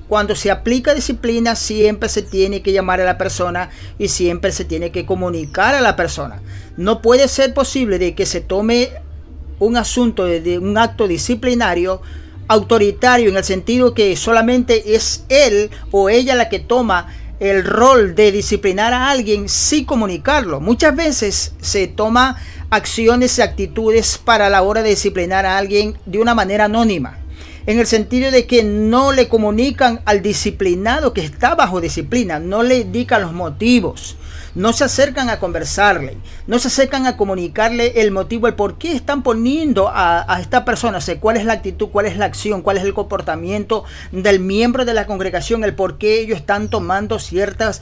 cuando se aplica disciplina, siempre se tiene que llamar a la persona y siempre se tiene que comunicar a la persona. No puede ser posible de que se tome un asunto de un acto disciplinario autoritario, en el sentido que solamente es él o ella la que toma el rol de disciplinar a alguien sin comunicarlo. Muchas veces se toma acciones y actitudes para la hora de disciplinar a alguien de una manera anónima, en el sentido de que no le comunican al disciplinado que está bajo disciplina, no le indican los motivos, no se acercan a conversarle, no se acercan a comunicarle el motivo, el por qué están poniendo a esta persona, o sea, cuál es la actitud, cuál es la acción, cuál es el comportamiento del miembro de la congregación, el por qué ellos están tomando ciertos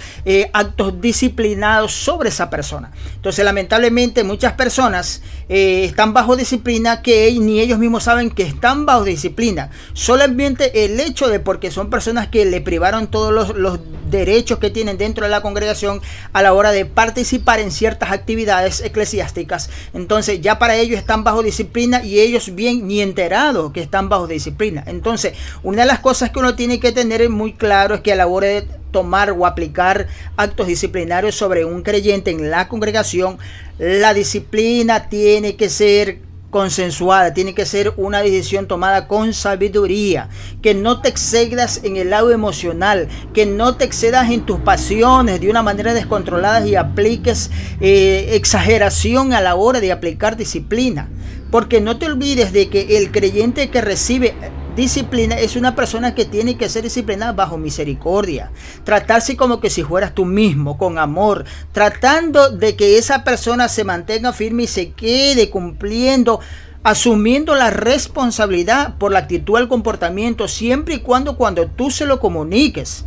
actos disciplinados sobre esa persona. Entonces, lamentablemente, muchas personas están bajo disciplina que ni ellos mismos saben que están bajo disciplina. Solamente el hecho de porque son personas que le privaron todos los derechos que tienen dentro de la congregación a la hora de participar en ciertas actividades eclesiásticas. Entonces ya para ellos están bajo disciplina y ellos bien ni enterados que están bajo disciplina. Entonces, una de las cosas que uno tiene que tener muy claro es que a la hora de tomar o aplicar actos disciplinarios sobre un creyente en la congregación, la disciplina tiene que ser consensuada, tiene que ser una decisión tomada con sabiduría, que no te excedas en el lado emocional, que no te excedas en tus pasiones de una manera descontrolada y apliques exageración a la hora de aplicar disciplina, porque no te olvides de que el creyente que recibe disciplina es una persona que tiene que ser disciplinada bajo misericordia, tratarse como que si fueras tú mismo, con amor, tratando de que esa persona se mantenga firme y se quede cumpliendo, asumiendo la responsabilidad por la actitud, el comportamiento, siempre y cuando tú se lo comuniques.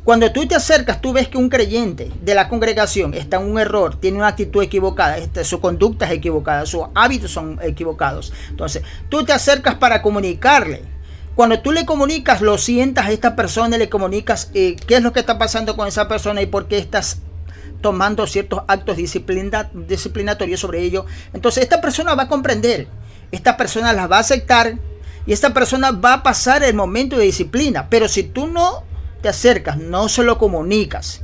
Cuando tú te acercas, tú ves que un creyente de la congregación está en un error, tiene una actitud equivocada, su conducta es equivocada, sus hábitos son equivocados. Entonces, tú te acercas para comunicarle. Cuando tú le comunicas, lo sientas a esta persona, le comunicas qué es lo que está pasando con esa persona y por qué estás tomando ciertos actos disciplinatorios sobre ello. Entonces, esta persona va a comprender, esta persona las va a aceptar y esta persona va a pasar el momento de disciplina. Pero si tú no te acercas, no se lo comunicas,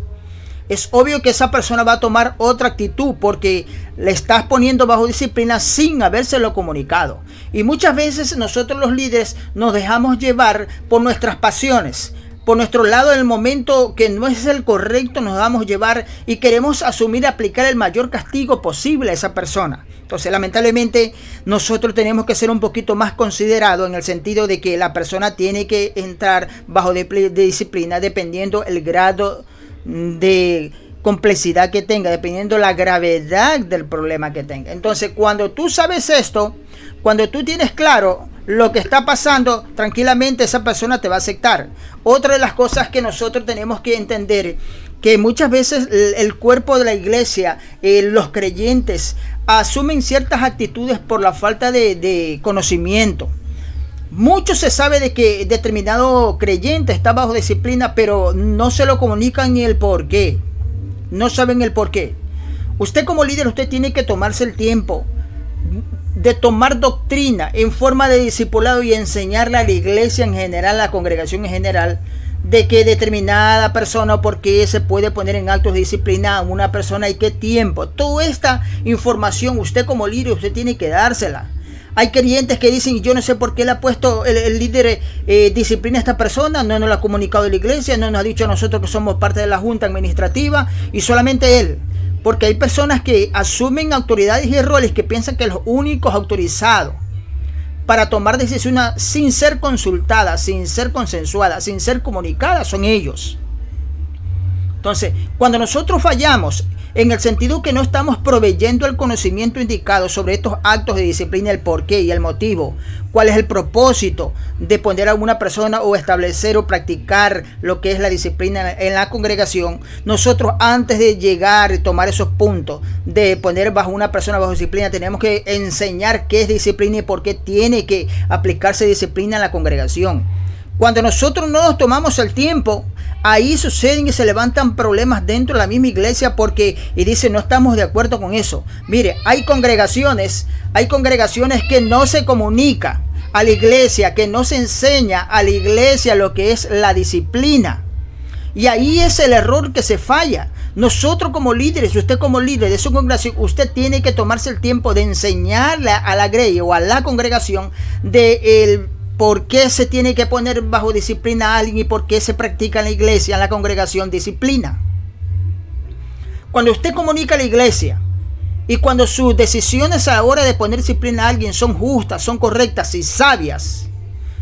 es obvio que esa persona va a tomar otra actitud porque le estás poniendo bajo disciplina sin habérselo comunicado. Y muchas veces nosotros los líderes nos dejamos llevar por nuestras pasiones, por nuestro lado en el momento que no es el correcto, nos damos llevar y queremos asumir y aplicar el mayor castigo posible a esa persona. Entonces, lamentablemente, nosotros tenemos que ser un poquito más considerados en el sentido de que la persona tiene que entrar bajo de disciplina dependiendo el grado de complejidad que tenga, dependiendo la gravedad del problema que tenga. Entonces, cuando tú sabes esto, cuando tú tienes claro lo que está pasando, tranquilamente esa persona te va a aceptar. Otra de las cosas que nosotros tenemos que entender, que muchas veces el cuerpo de la iglesia, los creyentes, asumen ciertas actitudes por la falta de conocimiento. Mucho se sabe de que determinado creyente está bajo disciplina, pero no se lo comunican ni el por qué. No saben el por qué. Usted como líder, usted tiene que tomarse el tiempo de tomar doctrina en forma de discipulado y enseñarle a la iglesia en general, a la congregación en general, de que determinada persona o por qué se puede poner en actos de disciplina a una persona y qué tiempo. Toda esta información usted como líder, usted tiene que dársela. Hay creyentes que dicen, yo no sé por qué le ha puesto el líder disciplina a esta persona, no nos lo ha comunicado la iglesia, no nos ha dicho a nosotros que somos parte de la junta administrativa y solamente él. Porque hay personas que asumen autoridades y roles que piensan que los únicos autorizados para tomar decisiones sin ser consultadas, sin ser consensuadas, sin ser comunicadas son ellos. Entonces, cuando nosotros fallamos en el sentido que no estamos proveyendo el conocimiento indicado sobre estos actos de disciplina, el porqué y el motivo, cuál es el propósito de poner a una persona o establecer o practicar lo que es la disciplina en la congregación, nosotros antes de llegar y tomar esos puntos de poner bajo una persona bajo disciplina, tenemos que enseñar qué es disciplina y por qué tiene que aplicarse disciplina en la congregación. Cuando nosotros no nos tomamos el tiempo, ahí suceden y se levantan problemas dentro de la misma iglesia porque y dicen no estamos de acuerdo con eso. Mire, hay congregaciones que no se comunican. a la iglesia, que no se enseña a la iglesia lo que es la disciplina. Y ahí es el error que se falla. Nosotros como líderes, usted como líder de su congregación, usted tiene que tomarse el tiempo de enseñarle a la grey o a la congregación de el por qué se tiene que poner bajo disciplina a alguien y por qué se practica en la iglesia, en la congregación, disciplina. Cuando usted comunica a la iglesia y cuando sus decisiones a la hora de poner disciplina a alguien son justas, son correctas y sabias,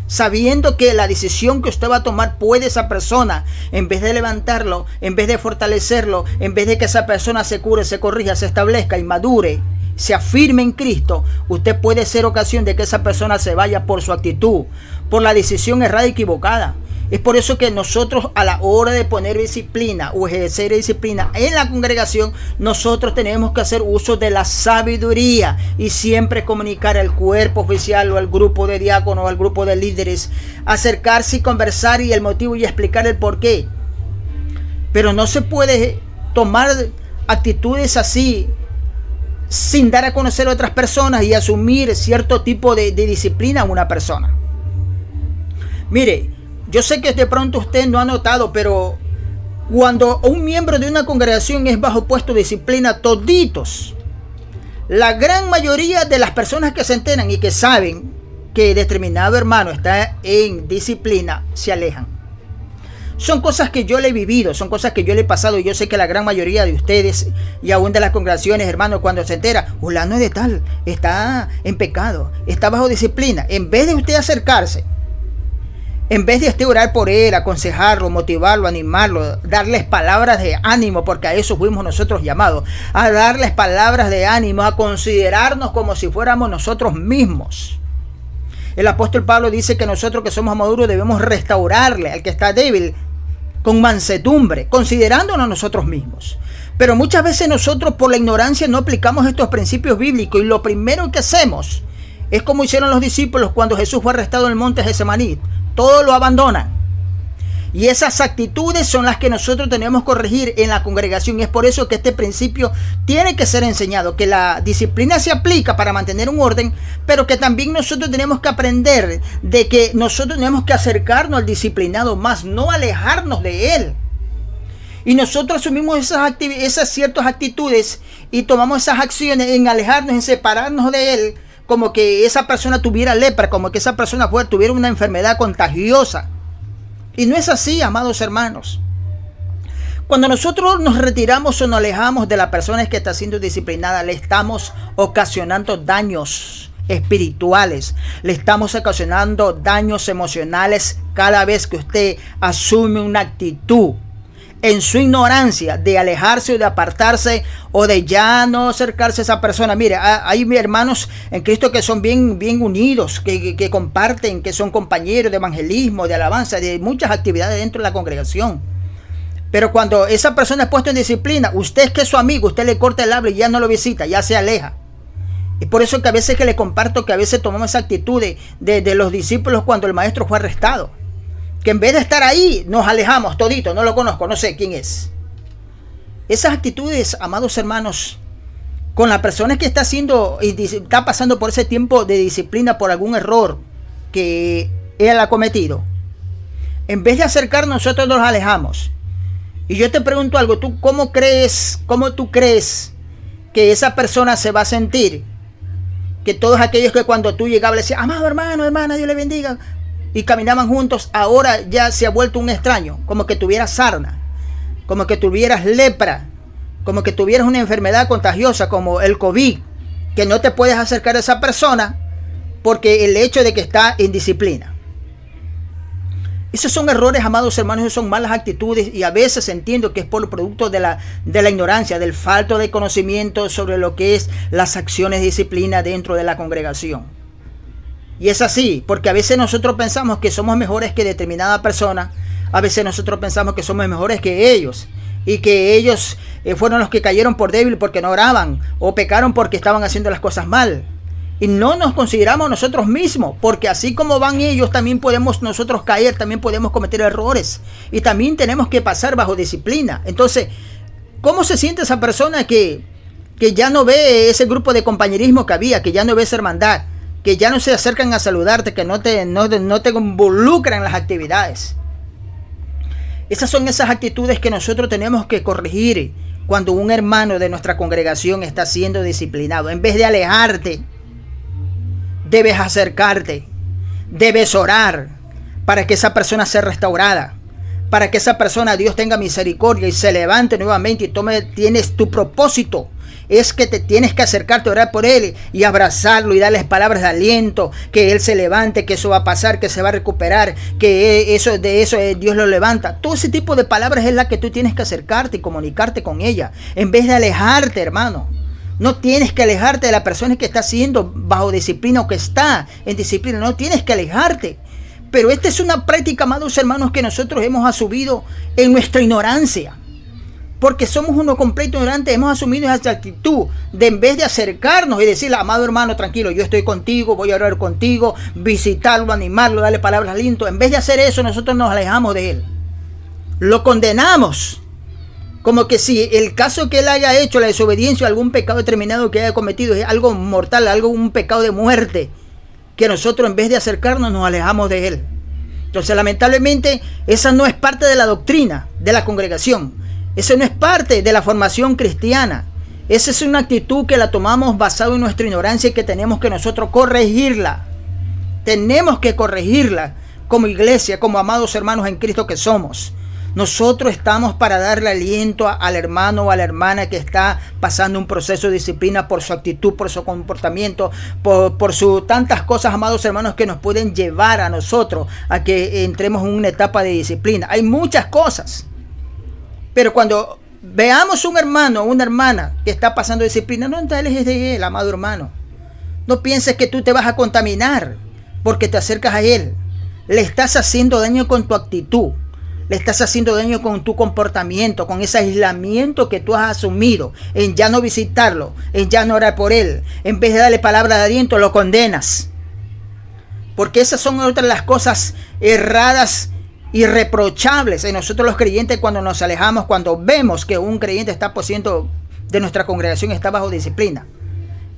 sabiendo que la decisión que usted va a tomar puede esa persona, en vez de levantarlo, en vez de fortalecerlo, en vez de que esa persona se cure, se corrija, se establezca y madure, se afirme en Cristo, usted puede ser ocasión de que esa persona se vaya por su actitud, por la decisión errada y equivocada. Es por eso que nosotros a la hora de poner disciplina o ejercer disciplina en la congregación, nosotros tenemos que hacer uso de la sabiduría y siempre comunicar al cuerpo oficial o al grupo de diáconos o al grupo de líderes, acercarse y conversar y el motivo y explicar el porqué. Pero no se puede tomar actitudes así sin dar a conocer a otras personas y asumir cierto tipo de disciplina a una persona. Mire, yo sé que de pronto usted no ha notado, pero cuando un miembro de una congregación es bajo puesto de disciplina, toditos, la gran mayoría de las personas que se enteran y que saben que determinado hermano está en disciplina, se alejan. Son cosas que yo le he vivido, son cosas que yo le he pasado y yo sé que la gran mayoría de ustedes y aún de las congregaciones, hermanos, cuando se entera, fulano de tal, está en pecado, está bajo disciplina, en vez de usted acercarse, en vez de usted orar por él, aconsejarlo, motivarlo, animarlo, darles palabras de ánimo, porque a eso fuimos nosotros llamados, a darles palabras de ánimo, a considerarnos como si fuéramos nosotros mismos. El apóstol Pablo dice que nosotros que somos maduros debemos restaurarle al que está débil con mansedumbre, considerándonos nosotros mismos. Pero muchas veces nosotros por la ignorancia no aplicamos estos principios bíblicos y lo primero que hacemos es como hicieron los discípulos cuando Jesús fue arrestado en el monte Getsemaní. Todo lo abandonan. Y esas actitudes son las que nosotros tenemos que corregir en la congregación. Y es por eso que este principio tiene que ser enseñado, que la disciplina se aplica para mantener un orden, pero que también nosotros tenemos que aprender de que nosotros tenemos que acercarnos al disciplinado más, no alejarnos de él. Y nosotros asumimos esas ciertas actitudes y tomamos esas acciones en alejarnos, en separarnos de él, como que esa persona tuviera lepra, como que esa persona tuviera una enfermedad contagiosa. Y no es así, amados hermanos. Cuando nosotros nos retiramos o nos alejamos de la persona que está siendo disciplinada, le estamos ocasionando daños espirituales, le estamos ocasionando daños emocionales cada vez que usted asume una actitud en su ignorancia de alejarse o de apartarse o de ya no acercarse a esa persona. Mire, hay hermanos en Cristo que son bien unidos, que comparten, que son compañeros de evangelismo, de alabanza, de muchas actividades dentro de la congregación. Pero cuando esa persona es puesta en disciplina, usted es que es su amigo, usted le corta el habla y ya no lo visita, ya se aleja. Y por eso que a veces que le comparto que a veces tomamos esa actitud de los discípulos cuando el maestro fue arrestado. Que en vez de estar ahí, nos alejamos todito, no lo conozco, no sé quién es. Esas actitudes, amados hermanos, con la persona que está pasando por ese tiempo de disciplina por algún error que él ha cometido, en vez de acercarnos, nosotros nos alejamos. Y yo te pregunto algo, cómo tú crees que esa persona se va a sentir? Que todos aquellos que cuando tú llegabas le decían, amado hermano, hermana, Dios le bendiga, y caminaban juntos, ahora ya se ha vuelto un extraño, como que tuvieras sarna, como que tuvieras lepra, como que tuvieras una enfermedad contagiosa como el COVID, que no te puedes acercar a esa persona porque el hecho de que está en disciplina. Esos son errores, amados hermanos, esos son malas actitudes y a veces entiendo que es por el producto de la ignorancia, del falto de conocimiento sobre lo que es las acciones de disciplina dentro de la congregación. Y es así, porque a veces nosotros pensamos que somos mejores que determinada persona, a veces nosotros pensamos que somos mejores que ellos, y que ellos fueron los que cayeron por débil porque no oraban, o pecaron porque estaban haciendo las cosas mal. Y no nos consideramos nosotros mismos, porque así como van ellos, también podemos nosotros caer, también podemos cometer errores, y también tenemos que pasar bajo disciplina. Entonces, ¿cómo se siente esa persona que ya no ve ese grupo de compañerismo que había, que ya no ve esa hermandad? que ya no se acercan a saludarte, que no te involucran en las actividades. Esas son esas actitudes que nosotros tenemos que corregir cuando un hermano de nuestra congregación está siendo disciplinado. En vez de alejarte, debes acercarte, debes orar para que esa persona sea restaurada, para que esa persona, Dios tenga misericordia y se levante nuevamente y tienes tu propósito. Es que te tienes que acercarte a orar por él y abrazarlo y darles palabras de aliento, que él se levante, que eso va a pasar, que se va a recuperar, que de eso Dios lo levanta. Todo ese tipo de palabras es la que tú tienes que acercarte y comunicarte con ella, en vez de alejarte, hermano. No tienes que alejarte de la persona que está siendo bajo disciplina o que está en disciplina. No tienes que alejarte. Pero esta es una práctica, amados hermanos, que nosotros hemos asumido en nuestra ignorancia. Porque somos uno completo ignorante, hemos asumido esa actitud de, en vez de acercarnos y decirle, amado hermano, tranquilo, yo estoy contigo, voy a orar contigo, visitarlo, animarlo, darle palabras aliento. En vez de hacer eso, nosotros nos alejamos de él. Lo condenamos. Como que si el caso que él haya hecho, la desobediencia, algún pecado determinado que haya cometido, es algo mortal, un pecado de muerte, que nosotros en vez de acercarnos nos alejamos de él. Entonces, lamentablemente, esa no es parte de la doctrina de la congregación. Eso no es parte de la formación cristiana. Esa es una actitud que la tomamos basado en nuestra ignorancia y que tenemos que nosotros corregirla. Tenemos que corregirla como iglesia, como amados hermanos en Cristo que somos. Nosotros estamos para darle aliento al hermano o a la hermana que está pasando un proceso de disciplina por su actitud, por su comportamiento, por sus tantas cosas, amados hermanos, que nos pueden llevar a nosotros a que entremos en una etapa de disciplina. Hay muchas cosas. Pero cuando veamos un hermano o una hermana que está pasando disciplina, no te alejes de él, amado hermano. No pienses que tú te vas a contaminar porque te acercas a él. Le estás haciendo daño con tu actitud. Le estás haciendo daño con tu comportamiento, con ese aislamiento que tú has asumido, en ya no visitarlo, en ya no orar por él. En vez de darle palabra de aliento, lo condenas. Porque esas son otras las cosas erradas, irreprochables en nosotros los creyentes cuando nos alejamos, cuando vemos que un creyente está siendo de nuestra congregación, está bajo disciplina.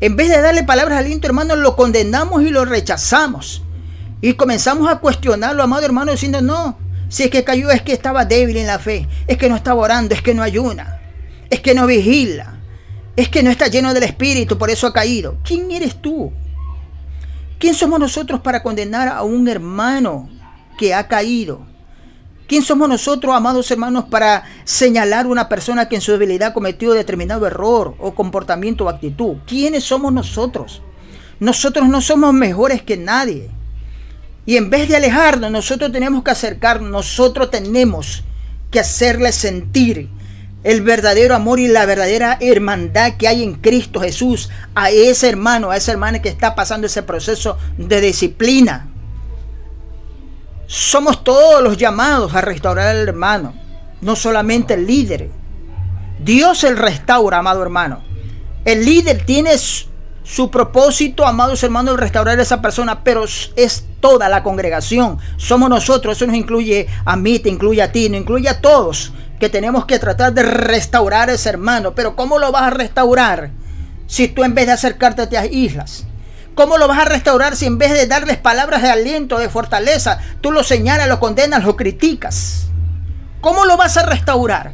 En vez de darle palabras de aliento, hermano, lo condenamos y lo rechazamos. Y comenzamos a cuestionarlo, amado hermano, diciendo, no, si es que cayó, es que estaba débil en la fe, es que no estaba orando, es que no ayuna, es que no vigila, es que no está lleno del Espíritu, por eso ha caído. ¿Quién eres tú? ¿Quién somos nosotros para condenar a un hermano que ha caído? ¿Quién somos nosotros, amados hermanos, para señalar a una persona que en su debilidad cometió determinado error o comportamiento o actitud? ¿Quiénes somos nosotros? Nosotros no somos mejores que nadie. Y en vez de alejarnos, nosotros tenemos que acercarnos, nosotros tenemos que hacerle sentir el verdadero amor y la verdadera hermandad que hay en Cristo Jesús a ese hermano, a esa hermana que está pasando ese proceso de disciplina. Somos todos los llamados a restaurar al hermano, no solamente el líder. Dios el restaura, amado hermano. El líder tiene su propósito, amados hermanos, de restaurar a esa persona, pero es toda la congregación. Somos nosotros, eso nos incluye a mí, te incluye a ti, nos incluye a todos, que tenemos que tratar de restaurar a ese hermano. Pero ¿cómo lo vas a restaurar si tú en vez de acercarte te aíslas? ¿Cómo lo vas a restaurar si en vez de darles palabras de aliento, de fortaleza, tú lo señalas, lo condenas, lo criticas? ¿Cómo lo vas a restaurar?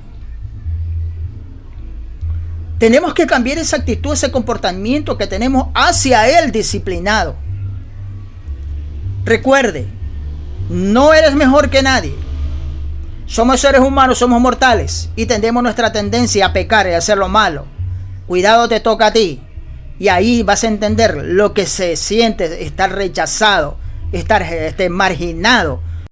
Tenemos que cambiar esa actitud, ese comportamiento que tenemos hacia el disciplinado. Recuerde, no eres mejor que nadie. Somos seres humanos, somos mortales y tendemos nuestra tendencia a pecar y a hacer lo malo. Cuidado, te toca a ti. Y ahí vas a entender lo que se siente estar rechazado, estar marginado